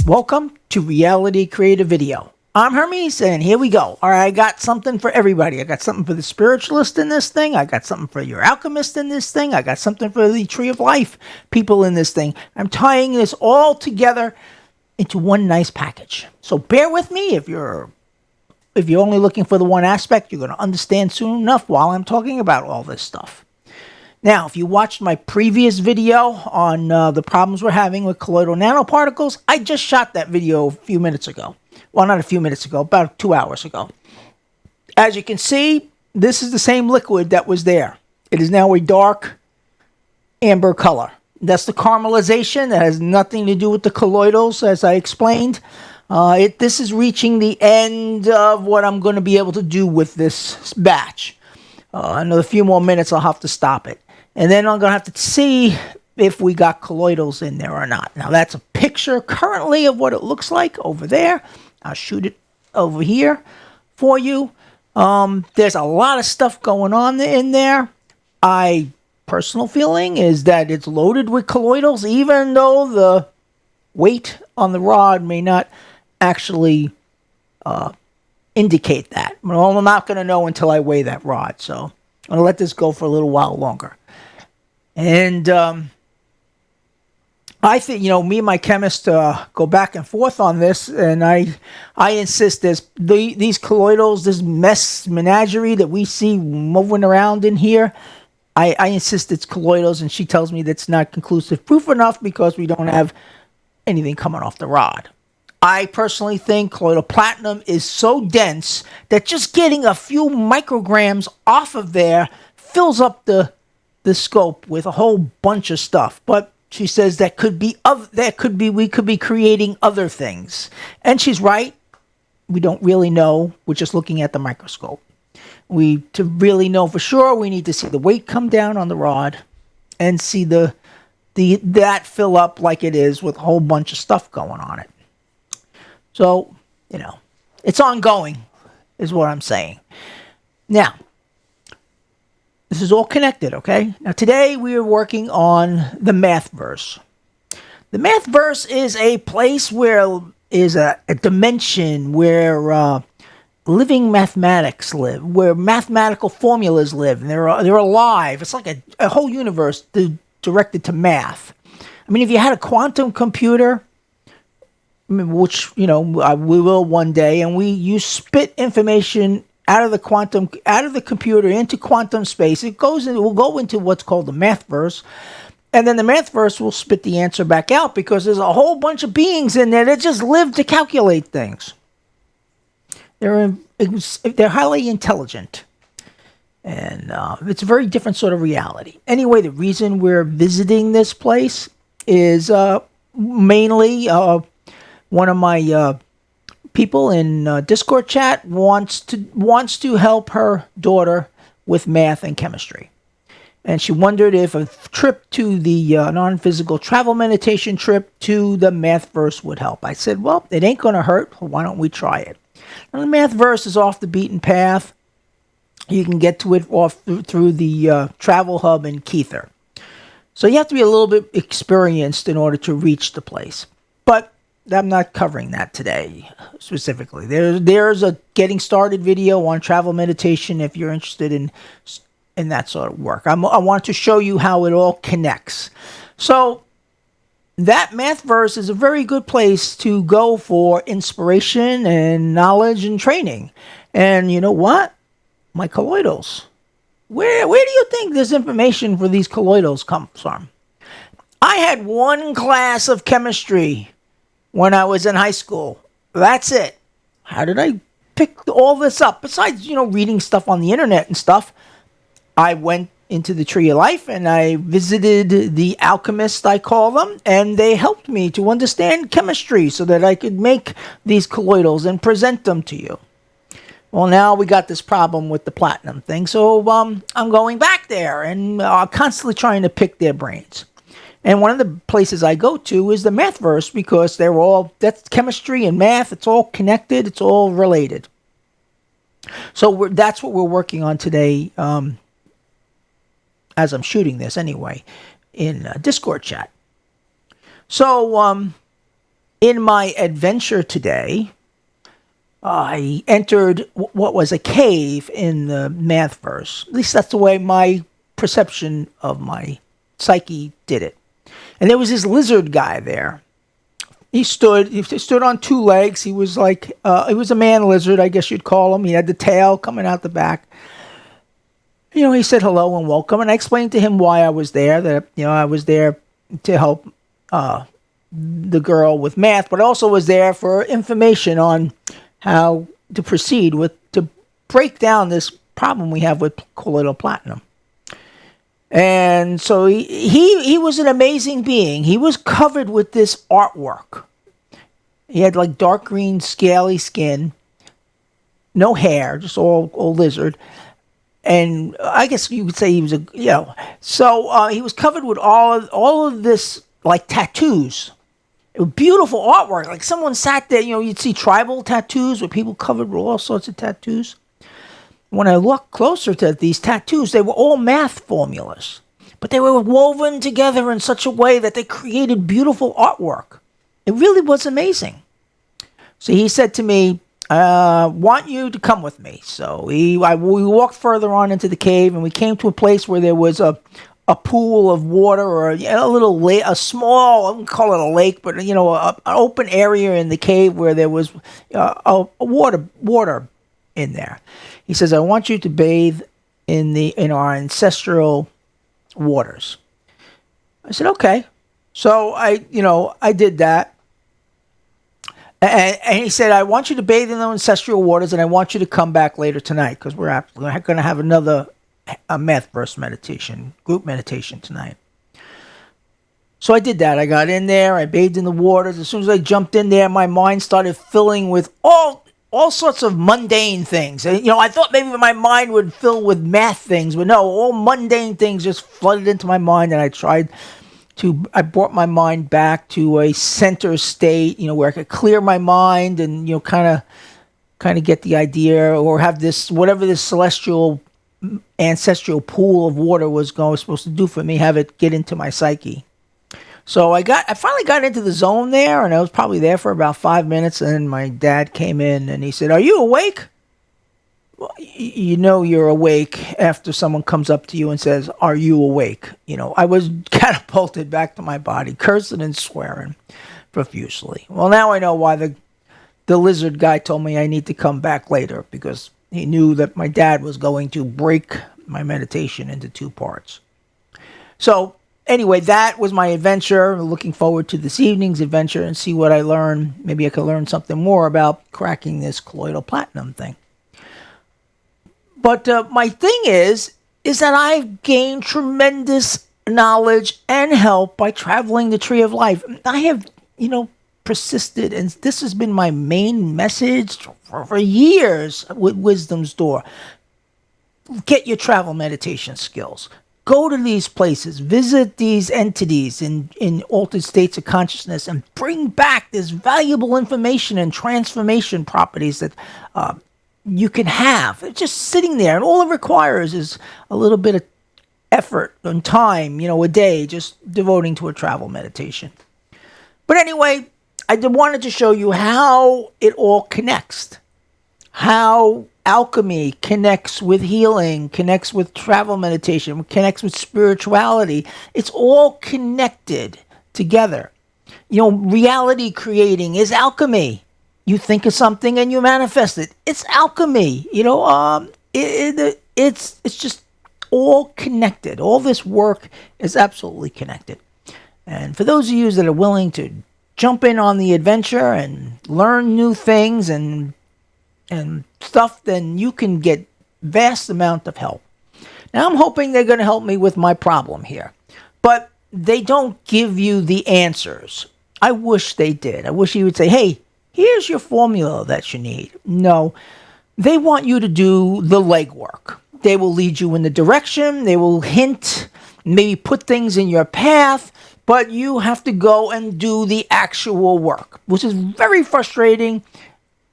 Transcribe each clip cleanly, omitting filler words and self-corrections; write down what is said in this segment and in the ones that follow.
Welcome to Reality Creative Video. I'm Hermes, and here we go. All right, I got something for everybody. I got something for the spiritualist in this thing. I got something for your alchemist in this thing. I got something for the Tree of Life people in this thing. I'm tying this all together into one nice package. So bear with me. If you're only looking for the one aspect, you're going to understand soon enough while I'm talking about all this stuff. Now, if you watched my previous video on the problems we're having with colloidal nanoparticles, I just shot that video a few minutes ago. Well, not a few minutes ago, about 2 hours ago. As you can see, this is the same liquid that was there. It is now a dark amber color. That's the caramelization. That has nothing to do with the colloidals, as I explained. This is reaching the end of what I'm going to be able to do with this batch. Another few more minutes, I'll have to stop it. And then I'm going to have to see if we got colloidals in there or not. Now, that's a picture currently of what it looks like over there. I'll shoot it over here for you. There's a lot of stuff going on in there. My personal feeling is that it's loaded with colloidals, even though the weight on the rod may not actually indicate that. Well, I'm not going to know until I weigh that rod. So I'm going to let this go for a little while longer. And I think, me and my chemist go back and forth on this, and I insist these colloidals, this menagerie that we see moving around in here, I insist it's colloidals, and she tells me that's not conclusive proof enough because we don't have anything coming off the rod. I personally think colloidal platinum is so dense that just getting a few micrograms off of there fills up the scope with a whole bunch of stuff. But she says we could be creating other things. And she's right. We don't really know. We're just looking at the microscope. To really know for sure, we need to see the weight come down on the rod and see that fill up like it is with a whole bunch of stuff going on it. So, it's ongoing, is what I'm saying. Now, this is all connected, okay? Now, today we are working on the MathVerse. The MathVerse is a place is a dimension where living mathematics live, where mathematical formulas live, and they're alive. It's like a whole universe directed to math. I mean, if you had a quantum computer, which we will one day, and you spit information out of the computer into quantum space. It will go into what's called the MathVerse, and then the MathVerse will spit the answer back out because there's a whole bunch of beings in there that just live to calculate things. They're highly intelligent, and it's a very different sort of reality. Anyway, the reason we're visiting this place is mainly one of my people in Discord chat wants to help her daughter with math and chemistry. And she wondered if a trip to the non-physical travel meditation trip to the MathVerse would help. I said, well, it ain't going to hurt. Why don't we try it? Now, the MathVerse is off the beaten path. You can get to it through the travel hub in Keither. So you have to be a little bit experienced in order to reach the place. But I'm not covering that today specifically. There's a getting started video on travel meditation if you're interested in that sort of work. I want to show you how it all connects. So that MathVerse is a very good place to go for inspiration and knowledge and training. And you know what? My colloidals. Where do you think this information for these colloidals comes from? I had one class of chemistry when I was in high school. That's it. How did I pick all this up? Besides, reading stuff on the internet and stuff, I went into the Tree of Life and I visited the alchemists, I call them, and they helped me to understand chemistry so that I could make these colloidals and present them to you. Well, now we got this problem with the platinum thing, so I'm going back there and constantly trying to pick their brains. And one of the places I go to is the MathVerse because that's chemistry and math. It's all connected. It's all related. So that's what we're working on today as I'm shooting this anyway in Discord chat. So in my adventure today, I entered what was a cave in the MathVerse. At least that's the way my perception of my psyche did it. And there was this lizard guy there. He stood on two legs. He was he was a man lizard, I guess you'd call him. He had the tail coming out the back. He said hello and welcome. And I explained to him why I was there, that, I was there to help the girl with math, but also was there for information on how to proceed to break down this problem we have with colloidal platinum. And so he was an amazing being. He was covered with this artwork. He had like dark green, scaly skin, no hair, just all lizard. And I guess you would say he was So he was covered with all of this like tattoos. It was beautiful artwork. Like someone sat there, you'd see tribal tattoos with people covered with all sorts of tattoos. When I looked closer to these tattoos, they were all math formulas, but they were woven together in such a way that they created beautiful artwork. It really was amazing. So he said to me, I want you to come with me. So we walked further on into the cave, and we came to a place where there was a pool of water, or a little lake, a small, I wouldn't call it a lake, but an open area in the cave where there was a water in there. He says, I want you to bathe in our ancestral waters. I said, okay. So I did that. And he said, I want you to bathe in the ancestral waters, and I want you to come back later tonight, because we're going to have another MathVerse meditation, group meditation tonight. So I did that. I got in there. I bathed in the waters. As soon as I jumped in there, my mind started filling with all sorts of mundane things. And, I thought maybe my mind would fill with math things, but no, all mundane things just flooded into my mind, and I brought my mind back to a center state, where I could clear my mind and, kind of get the idea, or have whatever this celestial ancestral pool of water was supposed to do for me, have it get into my psyche. So I finally got into the zone there, and I was probably there for about 5 minutes, and my dad came in and he said, "Are you awake?" Well, you're awake after someone comes up to you and says, "Are you awake?" I was catapulted back to my body, cursing and swearing profusely. Well, now I know why the lizard guy told me I need to come back later, because he knew that my dad was going to break my meditation into 2 parts. So anyway, that was my adventure. Looking forward to this evening's adventure and see what I learn. Maybe I could learn something more about cracking this colloidal platinum thing. But my thing is that I've gained tremendous knowledge and help by traveling the Tree of Life. I have, persisted, and this has been my main message for years with Wisdom's Door. Get your travel meditation skills. Go to these places, visit these entities in altered states of consciousness, and bring back this valuable information and transformation properties that you can have. It's just sitting there, and all it requires is a little bit of effort and time, a day, just devoting to a travel meditation. But anyway, I wanted to show you how it all connects. How alchemy connects with healing, connects with travel meditation, connects with spirituality. It's all connected together. Reality creating is alchemy. You think of something and you manifest it. It's alchemy. It's just all connected. All this work is absolutely connected. And for those of you that are willing to jump in on the adventure and learn new things and stuff, then you can get vast amount of help. Now, I'm hoping they're going to help me with my problem here, but they don't give you the answers. I wish they did. I wish you would say, hey, here's your formula that you need. No, they want you to do the legwork. They will lead you in the direction. They will hint, maybe put things in your path, but you have to go and do the actual work, which is very frustrating.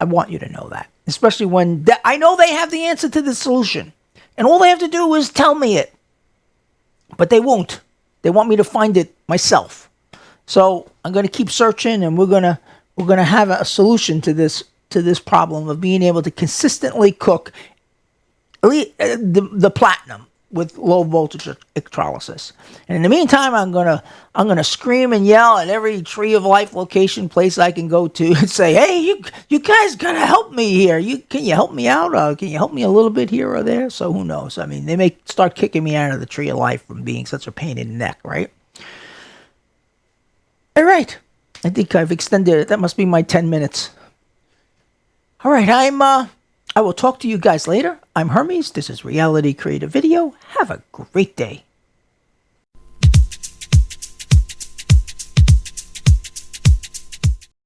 I want you to know that, especially when I know they have the answer to the solution, and all they have to do is tell me it, but they won't. They want me to find it myself. So I'm going to keep searching, and we're going we're going to have a solution to this problem of being able to consistently cook the platinum with low voltage electrolysis. And in the meantime, I'm gonna scream and yell at every Tree of Life location place I can go to and say, "Hey, you guys gotta help me here. Can you help me out? Can you help me a little bit here or there?" So who knows? I mean, they may start kicking me out of the Tree of Life from being such a pain in the neck, right? All right, I think I've extended it. That must be my 10 minutes. All right, I will talk to you guys later. I'm Hermes. This is Reality Creative Video. Have a great day.